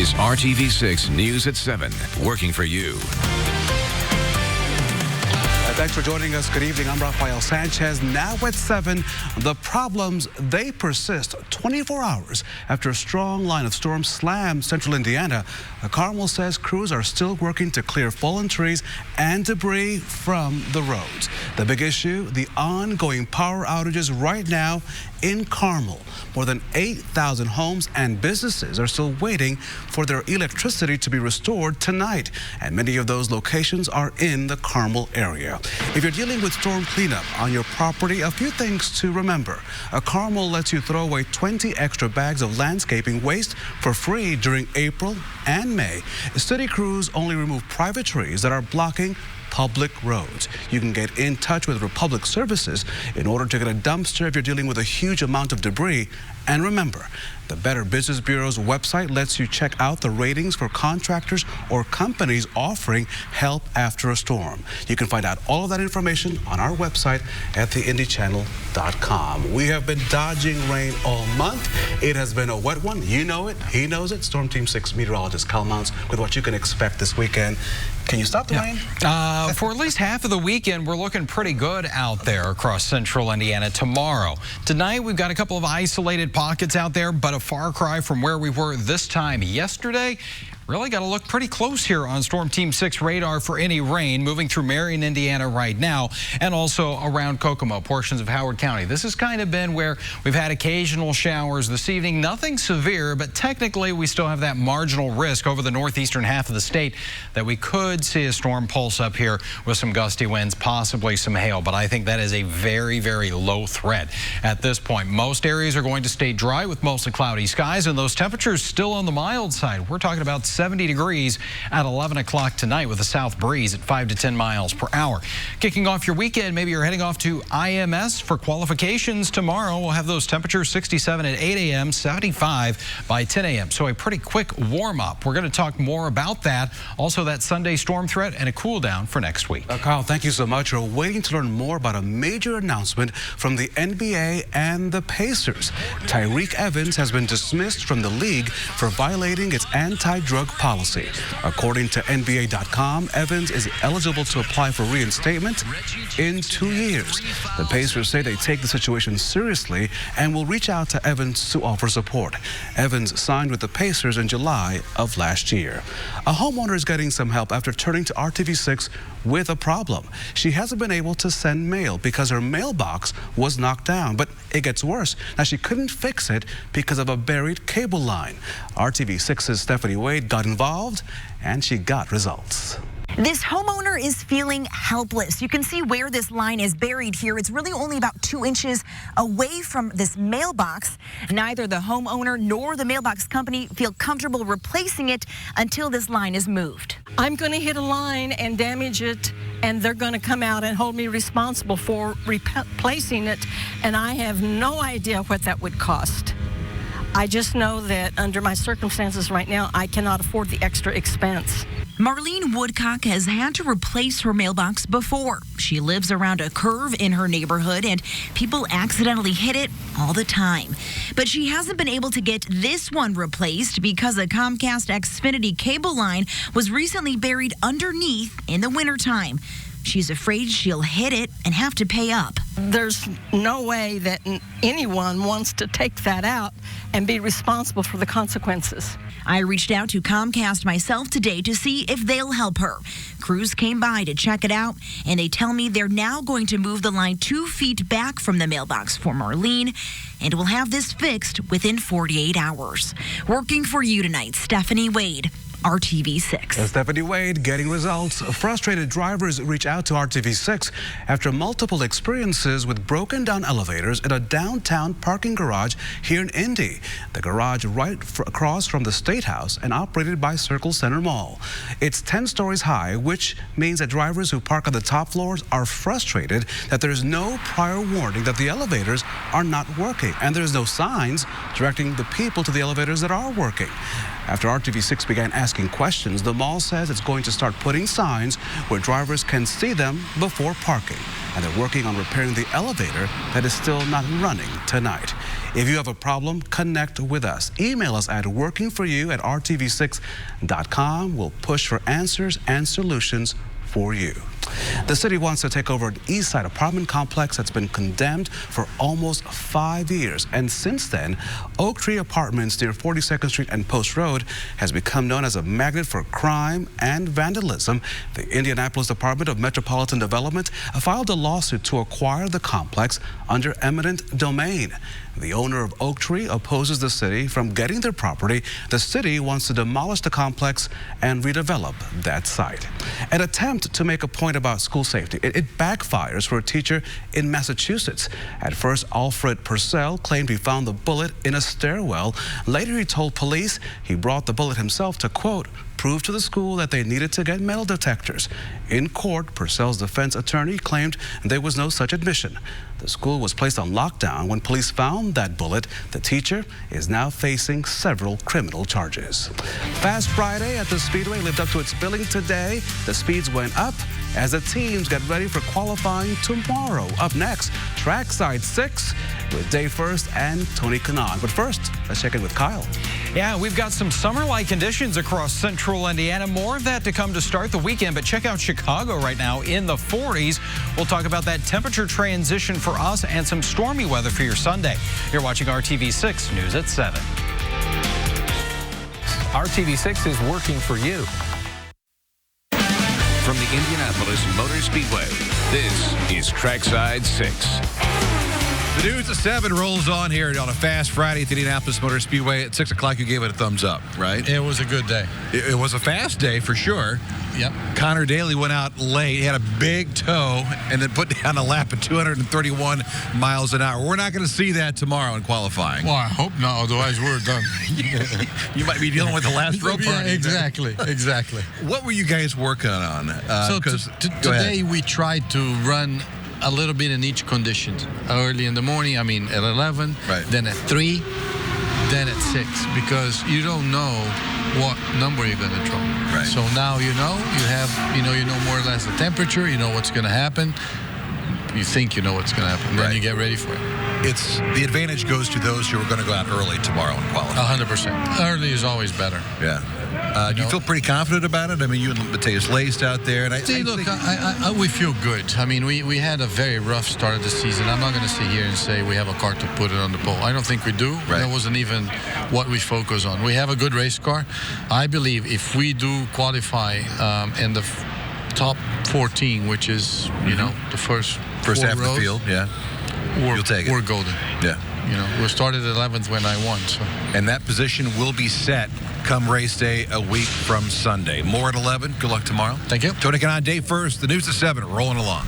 is RTV6 News at 7, working for you. Thanks for joining us. Good evening. I'm Rafael Sanchez. Now at 7, the problems, they persist 24 hours after a strong line of storms slammed central Indiana. Carmel says crews are still working to clear fallen trees and debris from the roads. The big issue, the ongoing power outages right now in Carmel. More than 8,000 homes and businesses are still waiting for their electricity to be restored tonight, and many of those locations are in the Carmel area. If you're dealing with storm cleanup on your property, a few things to remember. Carmel lets you throw away 20 extra bags of landscaping waste for free during April and May. City crews only remove private trees that are blocking public roads. You can get in touch with Republic Services in order to get a dumpster if you're dealing with a huge amount of debris. And remember, the Better Business Bureau's website lets you check out the ratings for contractors or companies offering help after a storm. You can find out all of that information on our website at theindychannel.com. We have been dodging rain all month. It has been a wet one. You know it. He knows it. Storm Team 6 meteorologist Cal Mounts with what you can expect this weekend. Can you stop the rain? For at least half of the weekend, we're looking pretty good out there across central Indiana tomorrow. Tonight, we've got a couple of isolated pockets out there, but a far cry from where we were this time yesterday. Really got to look pretty close here on Storm Team 6 radar for any rain moving through Marion, Indiana right now, and also around Kokomo, portions of Howard County. This has kind of been where we've had occasional showers this evening. Nothing severe, but technically we still have that marginal risk over the northeastern half of the state that we could see a storm pulse up here with some gusty winds, possibly some hail. But I think that is a very, very low threat at this point. Most areas are going to stay dry with mostly cloudy skies, and those temperatures still on the mild side. We're talking about 70 degrees at 11 o'clock tonight with a south breeze at 5 to 10 miles per hour. Kicking off your weekend, maybe you're heading off to IMS for qualifications tomorrow. We'll have those temperatures 67 at 8 a.m., 75 by 10 a.m. So a pretty quick warm up. We're going to talk more about that. Also that Sunday storm threat and a cool down for next week. Kyle, thank you so much. We're waiting to learn more about a major announcement from the NBA and the Pacers. Tyreke Evans has been dismissed from the league for violating its anti-drug policy. According to NBA.com, Evans is eligible to apply for reinstatement in 2 years. The Pacers say they take the situation seriously and will reach out to Evans to offer support. Evans signed with the Pacers in July of last year. A homeowner is getting some help after turning to RTV6 with a problem. She hasn't been able to send mail because her mailbox was knocked down, but it gets worse. Now, she couldn't fix it because of a buried cable line. RTV6's Stephanie Wade got involved, and she got results. This homeowner is feeling helpless. You can see where this line is buried here. It's really only about 2 inches away from this mailbox. Neither the homeowner nor the mailbox company feel comfortable replacing it until this line is moved. I'm going to hit a line and damage it, and they're going to come out and hold me responsible for replacing it, and I have no idea what that would cost. I just know that under my circumstances right now, I cannot afford the extra expense. Marlene Woodcock has had to replace her mailbox before. She lives around a curve in her neighborhood, and people accidentally hit it all the time. But she hasn't been able to get this one replaced because a Comcast Xfinity cable line was recently buried underneath in the wintertime. She's afraid she'll hit it and have to pay up. There's no way that anyone wants to take that out and be responsible for the consequences. I reached out to Comcast myself today to see if they'll help her. Crews came by to check it out, and they tell me they're now going to move the line 2 feet back from the mailbox for Marlene, and will have this fixed within 48 hours. Working for you tonight, Stephanie Wade, RTV6. Stephanie Wade getting results. Frustrated drivers reach out to RTV6 after multiple experiences with broken down elevators in a downtown parking garage here in Indy. The garage right across from the State House and operated by Circle Center Mall. It's 10 stories high, which means that drivers who park on the top floors are frustrated that there's no prior warning that the elevators are not working, and there's no signs directing the people to the elevators that are working. After RTV6 began asking questions, the mall says it's going to start putting signs where drivers can see them before parking. And they're working on repairing the elevator that is still not running tonight. If you have a problem, connect with us. Email us at workingforyou@rtv6.com. We'll push for answers and solutions for you. The city wants to take over an East Side apartment complex that's been condemned for almost 5 years. And since then, Oak Tree Apartments near 42nd Street and Post Road has become known as a magnet for crime and vandalism. The Indianapolis Department of Metropolitan Development filed a lawsuit to acquire the complex under eminent domain. The owner of Oak Tree opposes the city from getting their property. The city wants to demolish the complex and redevelop that site. An attempt to make a point about school safety. It backfires for a teacher in Massachusetts. At first, Alfred Purcell claimed he found the bullet in a stairwell. Later, he told police he brought the bullet himself to, quote, prove to the school that they needed to get metal detectors. In court, Purcell's defense attorney claimed there was no such admission. The school was placed on lockdown when police found that bullet. The teacher is now facing several criminal charges. Fast Friday at the Speedway lived up to its billing today. The speeds went up as the teams get ready for qualifying tomorrow. Up next, Trackside 6 with Dave First and Tony Kanaan. But first, let's check in with Kyle. Yeah, we've got some summer-like conditions across central Indiana. More of that to come to start the weekend, but check out Chicago right now in the 40s. We'll talk about that temperature transition for us and some stormy weather for your Sunday. You're watching RTV6 News at 7. RTV6 is working for you. From the Indianapolis Motor Speedway, this is Trackside 6. The news at 7 rolls on here on a fast Friday at the Indianapolis Motor Speedway. At 6 o'clock, you gave it a thumbs up, right? It was a good day. It was a fast day for sure. Yep. Connor Daly went out late. He had a big toe and then put down a lap at 231 miles an hour. We're not going to see that tomorrow in qualifying. Well, I hope not, otherwise we're done. You might be dealing with the last row party. Yeah, exactly. What were you guys working on? Today we tried to run a little bit in each condition. Early in the morning, at 11, right. Then at 3, then at 6, because you don't know what number you're going to draw. Right. So now you know more or less the temperature, you know what's going to happen. You think you know what's going to happen, then you get ready for it. It's the advantage goes to those who are going to go out early tomorrow and qualify. 100%. Early is always better. Yeah. Do you feel pretty confident about it? You and Mateus laced out there. And we feel good. We had a very rough start of the season. I'm not going to sit here and say we have a car to put it on the pole. I don't think we do. Right. That wasn't even what we focus on. We have a good race car. I believe if we do qualify in the top 14, which is, the first half of the field, you'll take it. We're golden. Yeah. We started 11th when I won. So. And that position will be set come race day a week from Sunday. More at 11. Good luck tomorrow. Thank you. Tony Kanaan, Dave First. The news at 7, rolling along.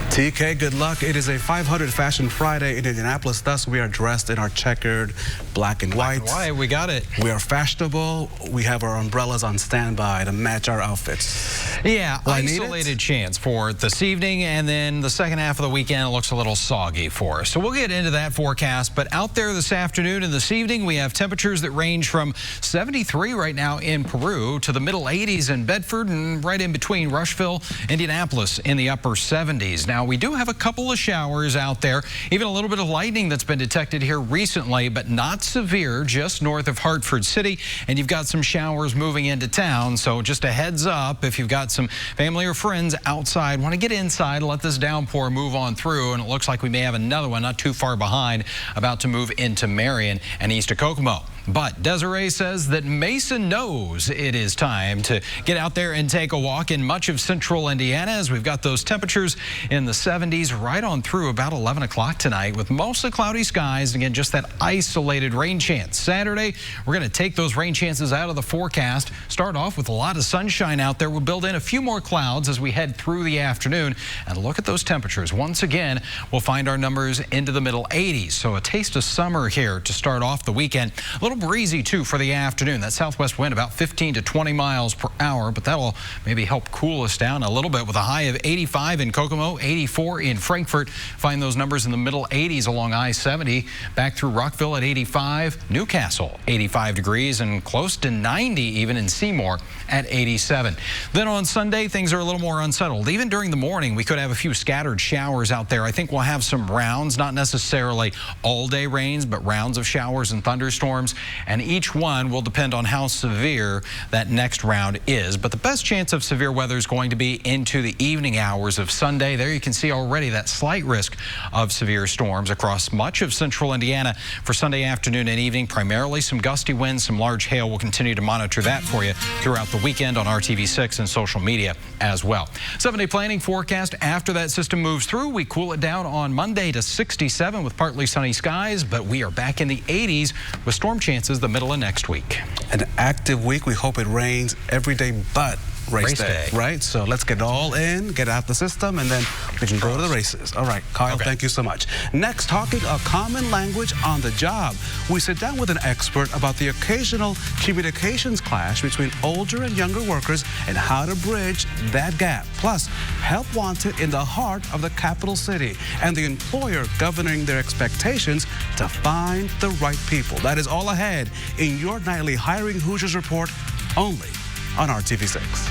TK, good luck. It is a 500 Fashion Friday in Indianapolis. Thus, we are dressed in our checkered black and white. We got it. We are fashionable. We have our umbrellas on standby to match our outfits. Yeah, isolated chance for this evening, and then the second half of the weekend looks a little soggy for us. So we'll get into that forecast. But out there this afternoon and this evening, we have temperatures that range from 73 right now in Peru to the middle 80s in Bedford, and right in between Rushville, Indianapolis in the upper 70s. Now, we do have a couple of showers out there, even a little bit of lightning that's been detected here recently, but not severe, just north of Hartford City. And you've got some showers moving into town. So just a heads up, if you've got some family or friends outside, want to get inside and let this downpour move on through. And it looks like we may have another one not too far behind, about to move into Marion and east of Kokomo. But Desiree says that Mason knows it is time to get out there and take a walk in much of central Indiana, as we've got those temperatures in the 70s right on through about 11 o'clock tonight, with mostly cloudy skies. Again, just that isolated rain chance. Saturday, we're going to take those rain chances out of the forecast. Start off with a lot of sunshine out there. We'll build in a few more clouds as we head through the afternoon. And look at those temperatures. Once again, we'll find our numbers into the middle 80s. So a taste of summer here to start off the weekend. A little little breezy, too, for the afternoon. That southwest wind about 15 to 20 miles per hour, but that'll maybe help cool us down a little bit with a high of 85 in Kokomo, 84 in Frankfort. Find those numbers in the middle 80s along I-70. Back through Rockville at 85, Newcastle 85 degrees, and close to 90 even in Seymour at 87. Then on Sunday, things are a little more unsettled. Even during the morning, we could have a few scattered showers out there. I think we'll have some rounds, not necessarily all-day rains, but rounds of showers and thunderstorms, and each one will depend on how severe that next round is. But the best chance of severe weather is going to be into the evening hours of Sunday. There you can see already that slight risk of severe storms across much of central Indiana for Sunday afternoon and evening. Primarily some gusty winds, some large hail. We'll continue to monitor that for you throughout the weekend on RTV6 and social media as well. 7-day planning forecast after that system moves through. We cool it down on Monday to 67 with partly sunny skies, but we are back in the 80s with storm chances the middle of next week. An active week. We hope it rains every day but race day, right? So let's get it all in, get out the system, and then we can go to the races. All right, Kyle, thank you so much. Next, talking a common language on the job. We sit down with an expert about the occasional communications clash between older and younger workers and how to bridge that gap. Plus, help wanted in the heart of the capital city and the employer governing their expectations to find the right people. That is all ahead in your nightly Hiring Hoosiers report, only on RTV6.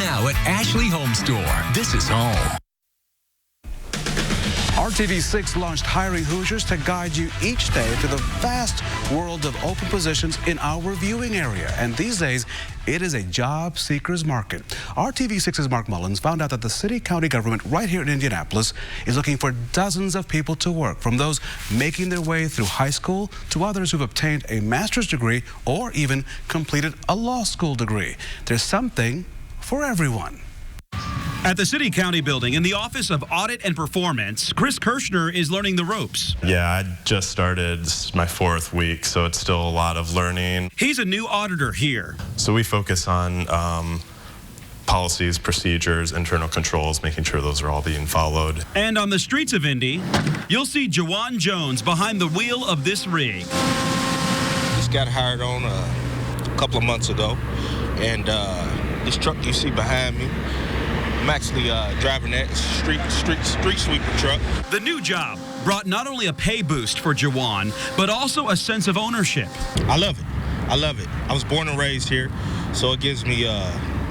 Now at Ashley Home Store, this is home. RTV6 launched Hiring Hoosiers to guide you each day to the vast world of open positions in our viewing area. And these days, it is a job seeker's market. RTV6's Mark Mullins found out that the city-county government right here in Indianapolis is looking for dozens of people to work, from those making their way through high school to others who've obtained a master's degree or even completed a law school degree. There's something for everyone. At the City County Building in the Office of Audit and Performance, Chris Kirshner is learning the ropes. Yeah, I just started. This is my 4th week, so it's still a lot of learning. He's a new auditor here. So we focus on policies, procedures, internal controls, making sure those are all being followed. And on the streets of Indy, you'll see Jawan Jones behind the wheel of this rig. Just got hired on a couple of months ago, and this truck you see behind me, I'm actually driving that street sweeper truck. The new job brought not only a pay boost for Jawan, but also a sense of ownership. I love it. I love it. I was born and raised here, so it gives me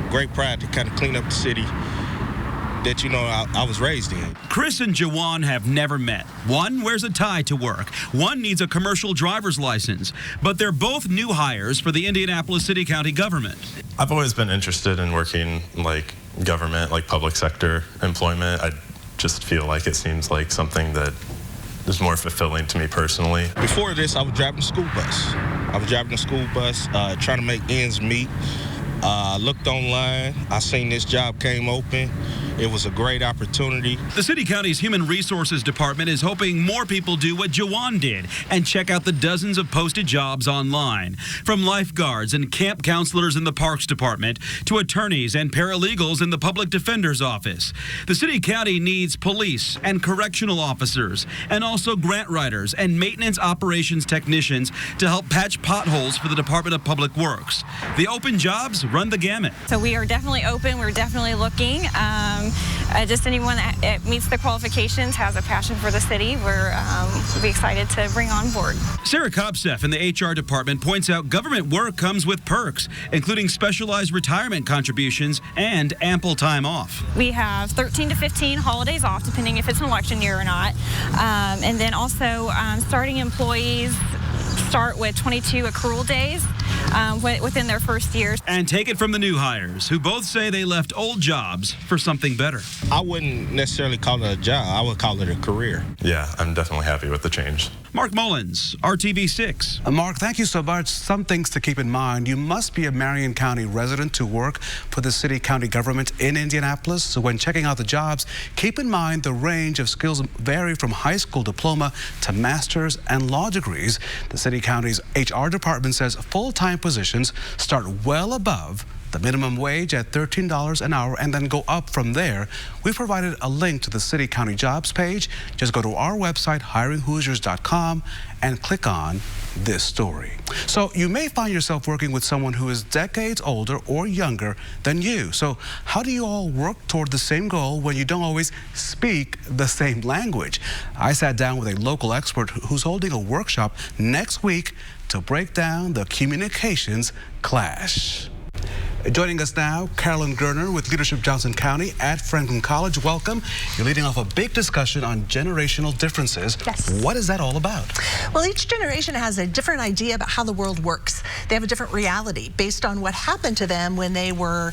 great pride to kind of clean up the city that, you know, I was raised in. Chris and Jawan have never met. One wears a tie to work. One needs a commercial driver's license. But they're both new hires for the Indianapolis City County government. I've always been interested in working like government, like public sector employment. I just feel like it seems like something that is more fulfilling to me personally. Before this, I was driving a school bus. Trying to make ends meet. Looked online. I seen this job came open. It was a great opportunity. The City County's Human Resources Department is hoping more people do what Jawan did and check out the dozens of posted jobs online. From lifeguards and camp counselors in the Parks Department to attorneys and paralegals in the Public Defender's Office. The City County needs police and correctional officers and also grant writers and maintenance operations technicians to help patch potholes for the Department of Public Works. The open jobs run the gamut. So we are definitely open. We're definitely looking. Just anyone that meets the qualifications, has a passion for the city, we'll be excited to bring on board. Sarah Kopsef in the HR department points out government work comes with perks, including specialized retirement contributions and ample time off. We have 13 to 15 holidays off, depending if it's an election year or not. And then also starting employees start with 22 accrual days within their first year. And take it from the new hires, who both say they left old jobs for something better. I wouldn't necessarily call it a job. I would call it a career. Yeah, I'm definitely happy with the change. Mark Mullins, RTV6. Mark, thank you so much. Some things to keep in mind. You must be a Marion County resident to work for the city-county government in Indianapolis. So when checking out the jobs, keep in mind the range of skills vary from high school diploma to master's and law degrees. The city-county's HR department says full-time positions start well above the minimum wage at $13 an hour, and then go up from there. We've provided a link to the City County Jobs page. Just go to our website, hiringhoosiers.com, and click on this story. So you may find yourself working with someone who is decades older or younger than you. So how do you all work toward the same goal when you don't always speak the same language? I sat down with a local expert who's holding a workshop next week to break down the communications clash. Joining us now, Carolyn Gerner with Leadership Johnson County at Franklin College. Welcome. You're leading off a big discussion on generational differences. Yes. What is that all about? Well, each generation has a different idea about how the world works. They have a different reality based on what happened to them when they were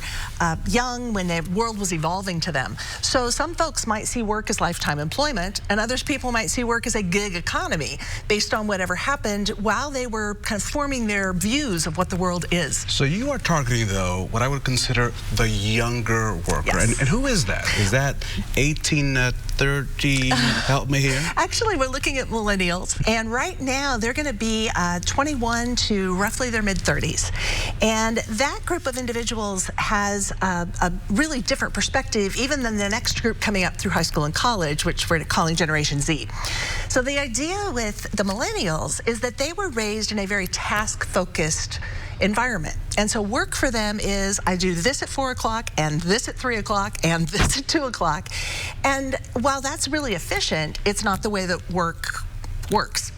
young, when the world was evolving to them. So some folks might see work as lifetime employment, and others people might see work as a gig economy based on whatever happened while they were kind of forming their views of what the world is. So you are targeting, though, what I would consider the younger worker. Yes. And who is that? Is that 18 to 30? Help me here. Actually, we're looking at millennials, and right now they're going to be 21 to roughly their mid-30s. And that group of individuals has a really different perspective even than the next group coming up through high school and college, which we're calling Generation Z. So the idea with the millennials is that they were raised in a very task-focused environment. And so work for them is, I do this at 4 o'clock and this at 3 o'clock and this at 2 o'clock. And while that's really efficient, it's not the way that work works.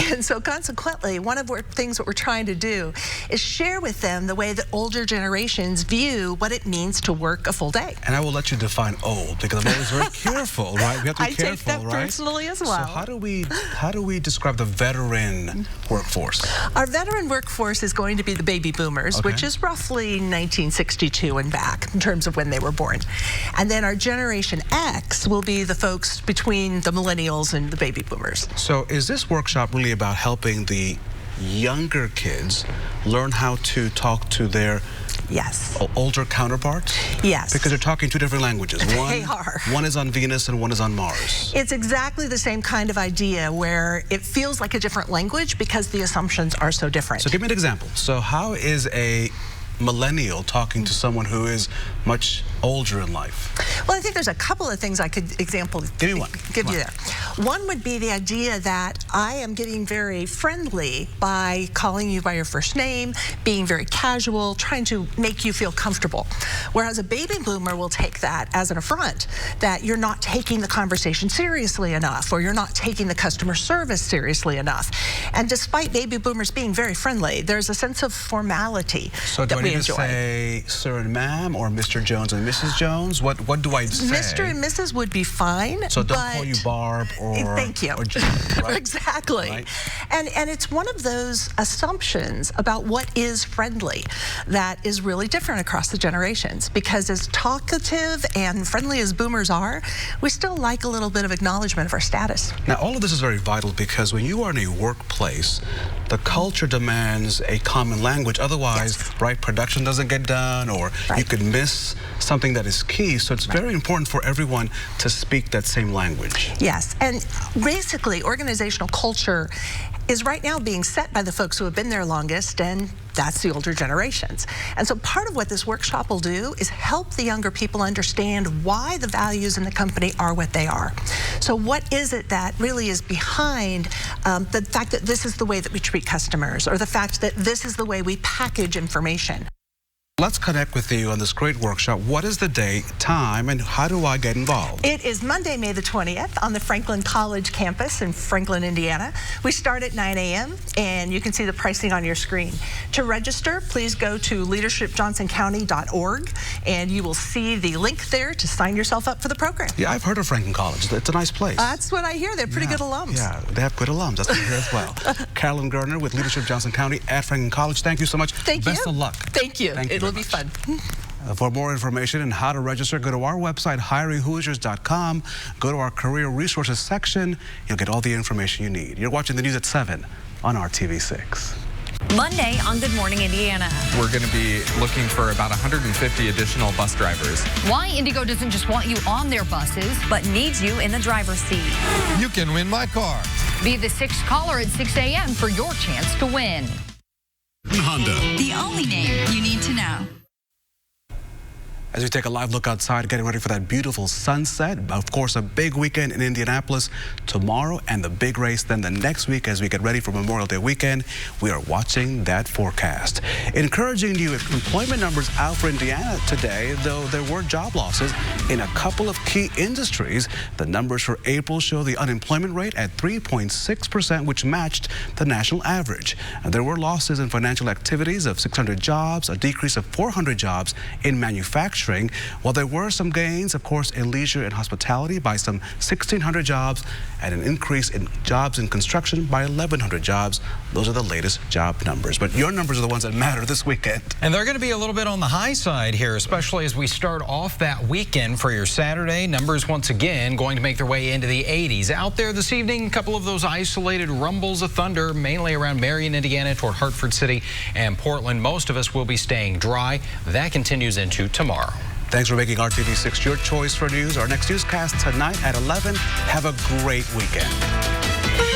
And so consequently, one of the things that we're trying to do is share with them the way that older generations view what it means to work a full day. And I will let you define old, because I'm always very careful, right? We have to be careful, I take that personally as well. So how do we describe the veteran workforce? Our veteran workforce is going to be the baby boomers, which is roughly 1962 and back in terms of when they were born. And then our Generation X will be the folks between the millennials and the baby boomers. So is this workshop really about helping the younger kids learn how to talk to their older counterparts? Yes. Because they're talking two different languages. They are. One is on Venus and one is on Mars. It's exactly the same kind of idea where it feels like a different language because the assumptions are so different. So give me an example. So how is a millennial talking to someone who is much older in life? Well, I think there's a couple of things I could give you there. One would be the idea that I am getting very friendly by calling you by your first name, being very casual, trying to make you feel comfortable. Whereas a baby boomer will take that as an affront, that you're not taking the conversation seriously enough, or you're not taking the customer service seriously enough. And despite baby boomers being very friendly, there's a sense of formality that we enjoy. So do I need to say sir and ma'am, or Mr. Jones and Mrs. Jones? What do I say? Mr. and Mrs. would be fine. So don't call you Barb or thank you. Or Jim, right? Exactly. Right. And it's one of those assumptions about what is friendly that is really different across the generations, because as talkative and friendly as boomers are, we still like a little bit of acknowledgement of our status. Now, all of this is very vital, because when you are in a workplace, the culture demands a common language. Otherwise, right, production doesn't get done, or you could miss something that is key. So it's very important for everyone to speak that same language. Yes, and basically organizational culture is right now being set by the folks who have been there longest, and that's the older generations. And so part of what this workshop will do is help the younger people understand why the values in the company are what they are. So what is it that really is behind the fact that this is the way that we treat customers, or the fact that this is the way we package information? Let's connect with you on this great workshop. What is the date, time, and how do I get involved? It is Monday, May the 20th on the Franklin College campus in Franklin, Indiana. We start at 9 a.m. and you can see the pricing on your screen. To register, please go to leadershipjohnsoncounty.org and you will see the link there to sign yourself up for the program. Yeah, I've heard of Franklin College. It's a nice place. That's what I hear. They're pretty good alums. Yeah, they have good alums. That's what I hear as well. Carolyn Gerner with Leadership Johnson County at Franklin College. Thank you so much. Thank you. Best of luck. Thank you. It'll be fun. For more information and how to register, go to our website, hiringhoosiers.com. Go to our career resources section. You'll get all the information you need. You're watching the news at 7 on RTV6. Monday on Good Morning Indiana. We're going to be looking for about 150 additional bus drivers. Why Indigo doesn't just want you on their buses, but needs you in the driver's seat. You can win my car. Be the 6th caller at 6 a.m. for your chance to win. Honda. The only name you need to know. As we take a live look outside, getting ready for that beautiful sunset. Of course, a big weekend in Indianapolis tomorrow and the big race then the next week as we get ready for Memorial Day weekend. We are watching that forecast. Encouraging new employment numbers out for Indiana today, though there were job losses in a couple of key industries. The numbers for April show the unemployment rate at 3.6%, which matched the national average. And there were losses in financial activities of 600 jobs, a decrease of 400 jobs in manufacturing. While there were some gains, of course, in leisure and hospitality by some 1,600 jobs and an increase in jobs in construction by 1,100 jobs. Those are the latest job numbers. But your numbers are the ones that matter this weekend. And they're going to be a little bit on the high side here, especially as we start off that weekend for your Saturday. Numbers once again going to make their way into the 80s. Out there this evening, a couple of those isolated rumbles of thunder, mainly around Marion, Indiana, toward Hartford City and Portland. Most of us will be staying dry. That continues into tomorrow. Thanks for making RTV6 your choice for news. Our next newscast tonight at 11. Have a great weekend.